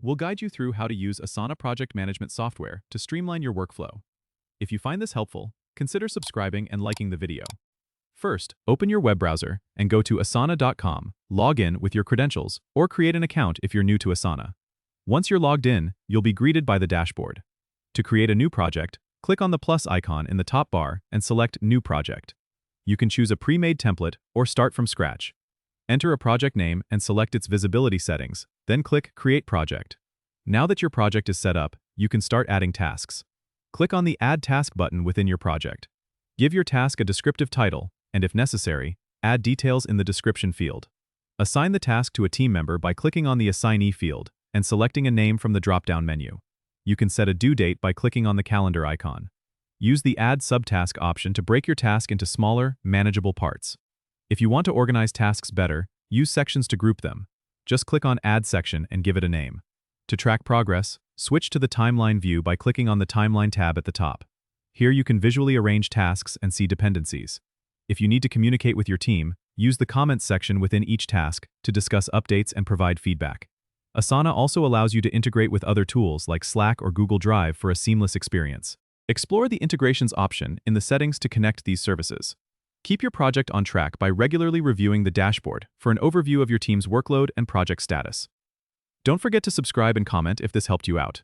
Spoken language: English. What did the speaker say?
We'll guide you through how to use Asana project management software to streamline your workflow. If you find this helpful, consider subscribing and liking the video. First, open your web browser and go to asana.com, log in with your credentials, or create an account if you're new to Asana. Once you're logged in, you'll be greeted by the dashboard. To create a new project, click on the plus icon in the top bar and select New Project. You can choose a pre-made template or start from scratch. Enter a project name and select its visibility settings, then click Create Project. Now that your project is set up, you can start adding tasks. Click on the Add Task button within your project. Give your task a descriptive title, and if necessary, add details in the description field. Assign the task to a team member by clicking on the Assignee field and selecting a name from the drop-down menu. You can set a due date by clicking on the calendar icon. Use the Add Subtask option to break your task into smaller, manageable parts. If you want to organize tasks better, use sections to group them. Just click on Add Section and give it a name. To track progress, switch to the Timeline view by clicking on the Timeline tab at the top. Here you can visually arrange tasks and see dependencies. If you need to communicate with your team, use the Comments section within each task to discuss updates and provide feedback. Asana also allows you to integrate with other tools like Slack or Google Drive for a seamless experience. Explore the Integrations option in the settings to connect these services. Keep your project on track by regularly reviewing the dashboard for an overview of your team's workload and project status. Don't forget to subscribe and comment if this helped you out.